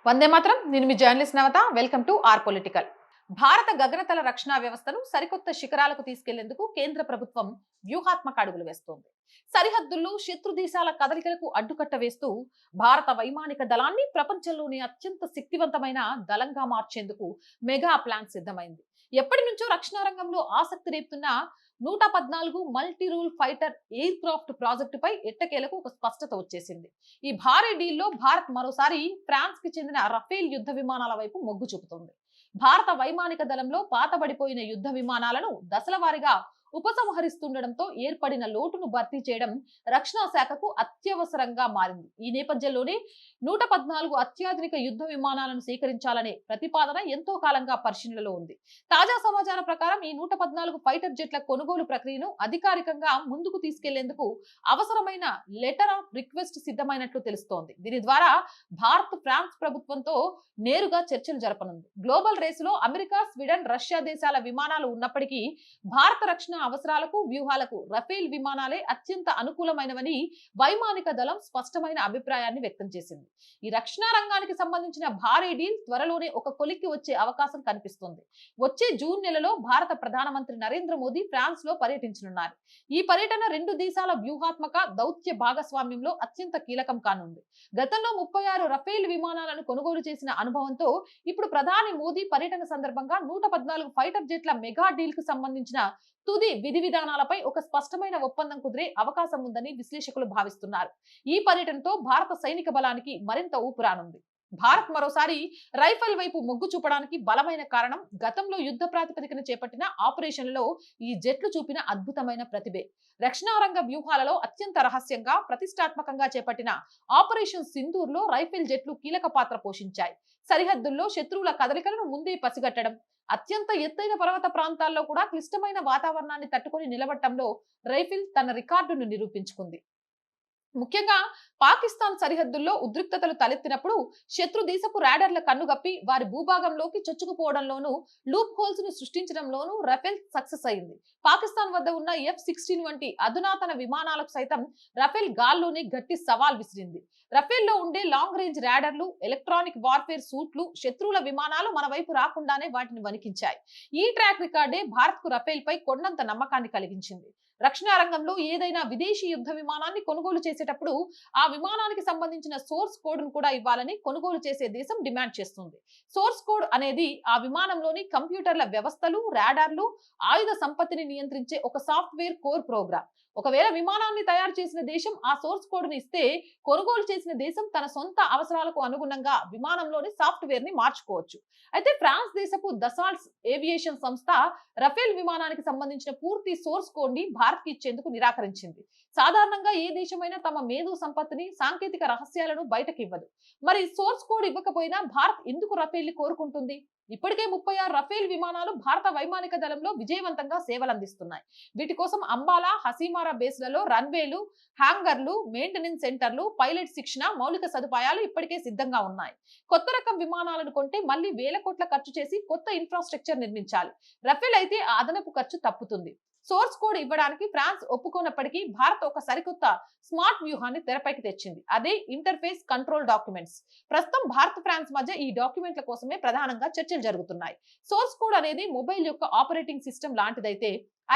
వందే మాత్రం. నేను మీ journalist Navata. Welcome to our political. భారత గగనతల రక్షణ వ్యవస్థను సరికొత్త శిఖరాలకు తీసుకెళ్లేందుకు కేంద్ర ప్రభుత్వం వ్యూహాత్మక అడుగులు వేస్తోంది. సరిహద్దుల్లో శత్రు దేశాల కదలికలకు అడ్డుకట్ట వేస్తూ భారత వైమానిక దళాన్ని ప్రపంచంలోనే అత్యంత శక్తివంతమైన దళంగా మార్చేందుకు మెగా ప్లాన్ సిద్ధమైంది. ఎప్పటి నుంచో రక్షణ రంగంలో ఆసక్తి రేపుతున్న 114 multi role fighter aircraft ప్రాజెక్టుపై ఎట్టకేలకు ఒక స్పష్టత వచ్చేసింది. ఈ భారీ డీల్లో భారత్ మరోసారి ఫ్రాన్స్ కి చెందిన రఫేల్ యుద్ధ విమానాల వైపు మొగ్గు చూపుతోంది. భారత వైమానిక దళంలో పాతబడిపోయిన యుద్ధ విమానాలను దశల వారీగా ఉపసంహరిస్తుండటంతో ఏర్పడిన లోటును భర్తీ చేయడం రక్షణ శాఖకు అత్యవసరంగా మారింది. ఈ నేపథ్యంలోనే 114 అత్యాధునిక యుద్ధ విమానాలను సేకరించాలనే ప్రతిపాదన ఎంతో కాలంగా పరిశీలనలో ఉంది. తాజా సమాచారం ప్రకారం ఈ 114 ఫైటర్ జెట్ల కొనుగోలు ప్రక్రియను అధికారికంగా ముందుకు తీసుకెళ్లేందుకు అవసరమైన లెటర్ ఆఫ్ రిక్వెస్ట్ సిద్ధమైనట్లు తెలుస్తోంది. దీని ద్వారా భారత్ ఫ్రాన్స్ ప్రభుత్వంతో నేరుగా చర్చలు జరపనుంది. గ్లోబల్ రేసులో అమెరికా, స్వీడన్, రష్యా దేశాల విమానాలు ఉన్నప్పటికీ భారత రక్షణ అవసరాలకు, వ్యూహాలకు రఫేల్ విమానాలే అత్యంత అనుకూలమైనవని వైమానిక దళం స్పష్టమైన అభిప్రాయాన్ని వ్యక్తం చేసింది. ఈ రక్షణ రంగానికి సంబంధించిన భారీ డీల్ త్వరలోనే ఒక కొలిక్కి వచ్చే అవకాశం కనిపిస్తుంది. వచ్చే జూన్ నెలలో భారత ప్రధానమంత్రి నరేంద్ర మోదీ ఫ్రాన్స్ లో పర్యటించనున్నారు. ఈ పర్యటన రెండు దేశాల వ్యూహాత్మక దౌత్య భాగస్వామ్యంలో అత్యంత కీలకం కానుంది. గతంలో 36 రఫేల్ విమానాలను కొనుగోలు చేసిన అనుభవంతో ఇప్పుడు ప్రధాని మోదీ పర్యటన సందర్భంగా 114 ఫైటర్ జెట్ల మెగా డీల్ కు సంబంధించిన తుది విధి విధానాలపై ఒక స్పష్టమైన ఒప్పందం కుదిరే అవకాశం ఉందని విశ్లేషకులు భావిస్తున్నారు. ఈ పర్యటనతో భారత సైనిక బలానికి మరింత ఊపురానుంది. భారత్ మరోసారి రైఫల్ వైపు మొగ్గు చూపడానికి బలమైన కారణం గతంలో యుద్ధ ప్రాతిపదికన చేపట్టిన ఆపరేషన్లలో ఈ జెట్లు చూపిన అద్భుతమైన ప్రతిభే. రక్షణ రంగ వ్యూహాలలో అత్యంత రహస్యంగా, ప్రతిష్టాత్మకంగా చేపట్టిన ఆపరేషన్ సింధూర్ లో రైఫిల్ జెట్లు కీలక పాత్ర పోషించాయి. సరిహద్దుల్లో శత్రువుల కదలికలను ముందే పసిగట్టడం, అత్యంత ఎత్తైన పర్వత ప్రాంతాల్లో కూడా క్లిష్టమైన వాతావరణాన్ని తట్టుకొని నిలబడటంలో రైఫిల్ తన రికార్డును నిరూపించుకుంది. ముఖ్యంగా పాకిస్తాన్ సరిహద్దుల్లో ఉద్రిక్తతలు తలెత్తినప్పుడు శత్రు దేశపు రాడర్ల కన్నుగప్పి వారి భూభాగంలోకి చొచ్చుకుపోవడంలోనూ, లూప్ హోల్స్ ను సృష్టించడంలోనూ రఫేల్ సక్సెస్ అయింది. పాకిస్తాన్ వద్ద ఉన్న F-16 వంటి అధునాతన విమానాలకు సైతం రఫేల్ గాల్లోనే గట్టి సవాల్ విసిరింది. రఫేల్ లో ఉండే లాంగ్ రేంజ్ రాడర్లు, ఎలక్ట్రానిక్ వార్ఫేర్ సూట్లు శత్రువుల విమానాలు మన వైపు రాకుండానే వాటిని వణికించాయి. ఈ ట్రాక్ రికార్డే భారత్ కు రఫేల్ పై కొండంత నమ్మకాన్ని కలిగించింది. రక్షణ రంగంలో ఏదైనా విదేశీ యుద్ధ విమానాన్ని కొనుగోలు చేసేటప్పుడు ఆ విమానానికి సంబంధించిన సోర్స్ కోడ్ ను కూడా ఇవ్వాలని కొనుగోలు చేసే దేశం డిమాండ్ చేస్తుంది. సోర్స్ కోడ్ అనేది ఆ విమానంలోని కంప్యూటర్ల వ్యవస్థలు, రాడార్లు, ఆయుధ సంపత్తిని నియంత్రించే ఒక సాఫ్ట్వేర్ కోర్ ప్రోగ్రామ్. ఒకవేళ విమానాన్ని తయారు చేసిన దేశం ఆ సోర్స్ కోడ్ ని ఇస్తే, కొనుగోలు చేసిన దేశం తన సొంత అవసరాలకు అనుగుణంగా విమానంలోని సాఫ్ట్వేర్ ని మార్చుకోవచ్చు. అయితే ఫ్రాన్స్ దేశపు దసాల్ట్స్ ఏవియేషన్ సంస్థ రఫేల్ విమానానికి సంబంధించిన పూర్తి సోర్స్ కోడ్ ని భారత్ కి ఇచ్చేందుకు నిరాకరించింది. సాధారణంగా ఏ దేశమైనా తమ మేధో సంపత్తిని, సాంకేతిక రహస్యాలను బయటకు ఇవ్వదు. మరి సోర్స్ కోడ్ ఇవ్వకపోయినా భారత్ ఎందుకు రఫేల్ ని కోరుకుంటుంది? ఇప్పటికే 36 రఫేల్ విమానాలు భారత వైమానిక దళంలో విజయవంతంగా సేవలందిస్తున్నాయి. వీటి కోసం అంబాలా, హసీమారా బేస్లలో రన్వేలు, హ్యాంగర్లు, మెయింటెనెన్స్ సెంటర్లు, పైలట్ శిక్షణ, మౌలిక సదుపాయాలు ఇప్పటికే సిద్ధంగా ఉన్నాయి. కొత్త రకం విమానాలను కొంటే మళ్లీ వేల కోట్ల ఖర్చు చేసి కొత్త ఇన్ఫ్రాస్ట్రక్చర్ నిర్మించాలి. రఫేల్ అయితే ఆ అదనపు ఖర్చు తప్పుతుంది. సోర్స్ కోడ్ ఇవ్వడానికి ఫ్రాన్స్ ఒప్పుకోనప్పటికీ భారత్ ఒక సరికొత్త స్మార్ట్ వ్యూహాన్ని తెరపైకి తెచ్చింది. అదే ఇంటర్ఫేస్ కంట్రోల్ డాక్యుమెంట్స్. ప్రస్తుతం భారత్, ఫ్రాన్స్ మధ్య ఈ డాక్యుమెంట్ల కోసమే ప్రధానంగా చర్చలు జరుగుతున్నాయి. సోర్స్ కోడ్ అనేది మొబైల్ యొక్క ఆపరేటింగ్ సిస్టమ్ లాంటిదైతే,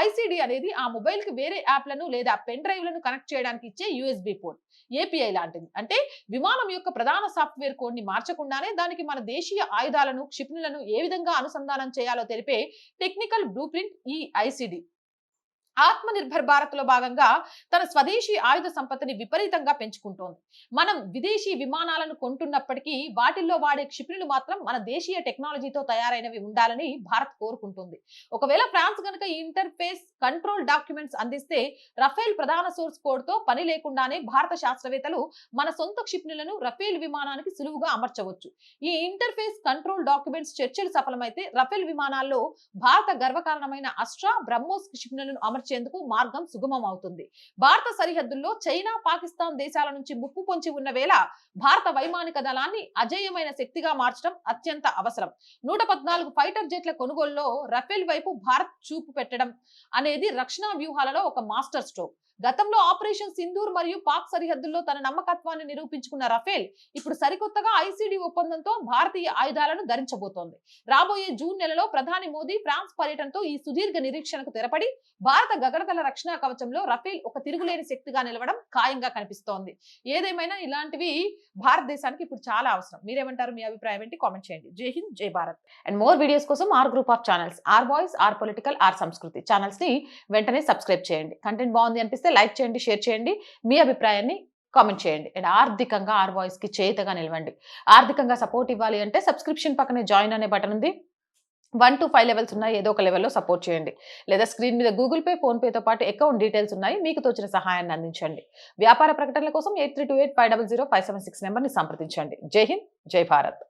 ఐసిడి అనేది ఆ మొబైల్ కి వేరే యాప్లను లేదా పెన్ డ్రైవ్లను కనెక్ట్ చేయడానికి ఇచ్చే యూఎస్బి పోర్ట్, ఏపీఐ లాంటిది. అంటే విమానం యొక్క ప్రధాన సాఫ్ట్వేర్ కోడ్ ని మార్చకుండానే దానికి మన దేశీయ ఆయుధాలను, క్షిపణులను ఏ విధంగా అనుసంధానం చేయాలో తెలిపే టెక్నికల్ బ్లూ ప్రింట్ ఈ ఐసిడి. ఆత్మ నిర్భర్ భారత్ లో భాగంగా తన స్వదేశీ ఆయుధ సంపత్తిని విపరీతంగా పెంచుకుంటోంది. మనం విదేశీ విమానాలను కొంటున్నప్పటికీ వాటిల్లో వాడే క్షిపణులు మాత్రం మన దేశీయ టెక్నాలజీతో తయారైనవి ఉండాలని భారత్ కోరుకుంటుంది. ఒకవేళ ఫ్రాన్స్ గనుక ఈ ఇంటర్ఫేస్ కంట్రోల్ డాక్యుమెంట్స్ అందిస్తే, రఫేల్ ప్రధాన సోర్స్ కోడ్ తో పని లేకుండానే భారత శాస్త్రవేత్తలు మన సొంత క్షిపణులను రఫేల్ విమానానికి సులువుగా అమర్చవచ్చు. ఈ ఇంటర్ఫేస్ కంట్రోల్ డాక్యుమెంట్స్ చర్చలు సఫలమైతే రఫేల్ విమానాల్లో భారత గర్వకారణమైన అస్ట్రా, బ్రహ్మోస్ క్షిపణులను అమర్చేందుకు మార్గం సుగమం అవుతుంది. భారత సరిహద్దుల్లో చైనా, పాకిస్తాన్ దేశాల నుంచి ముప్పు పొంచి ఉన్న వేళ భారత వైమానిక దళాన్ని అజేయమైన శక్తిగా మార్చడం అత్యంత అవసరం. 114 ఫైటర్ జెట్ల కొనుగోలులో రఫేల్ వైపు భారత్ చూపు పెట్టడం అనేది రక్షణ వ్యూహాలలో ఒక మాస్టర్ స్ట్రోక్. గతంలో ఆపరేషన్ సింధూర్ మరియు పాక్ సరిహద్దుల్లో తన నమ్మకత్వాన్ని నిరూపించుకున్న రఫేల్ ఇప్పుడు సరికొత్తగా ఐసిడి ఒప్పందంతో భారతీయ ఆయుధాలను ధరించబోతోంది. రాబోయే జూన్ నెలలో ప్రధాని మోదీ ఫ్రాన్స్ పర్యటనతో ఈ సుదీర్ఘ నిరీక్షణకు తెరపడి భారత గగనతల రక్షణ కవచంలో రఫేల్ ఒక తిరుగులేని శక్తిగా నిలవడం ఖాయంగా కనిపిస్తోంది. ఏదేమైనా ఇలాంటివి భారతదేశానికి ఇప్పుడు చాలా అవసరం. మీరేమంటారు? మీ అభిప్రాయం ఏంటి? కామెంట్ చేయండి. Jai Hind, Jai Bharat. And more videos కోసం our group of channels, our voice, our political, our Sanskriti channels ని వెంటనే సబ్స్క్రైబ్ చేయండి. కంటెంట్ బాగుంది అనిపిస్తే లైక్ చేయండి, షేర్ చేయండి, మీ అభిప్రాయాన్ని కామెంట్ చేయండి. అండ్ ఆర్థికంగా ఆర్ వాయిస్ కి చేతగా నిలవండి. ఆర్థికంగా సపోర్ట్ ఇవ్వాలి అంటే సబ్స్క్రిప్షన్ పక్కనే జాయిన్ అనే బటన్ ఉంది. 1 to 5 లెవెల్స్ ఉన్నాయి. ఏదో ఒక లెవెల్లో సపోర్ట్ చేయండి. లేదా స్క్రీన్ మీద గూగుల్ పే, ఫోన్ పేతో పాటు అకౌంట్ డీటెయిల్స్ ఉన్నాయి. మీకు తోచిన సహాయాన్ని అందించండి. వ్యాపార ప్రకటనల కోసం 8328500576 నెంబర్ని సంప్రదించండి. జై హింద్, జై భారత్.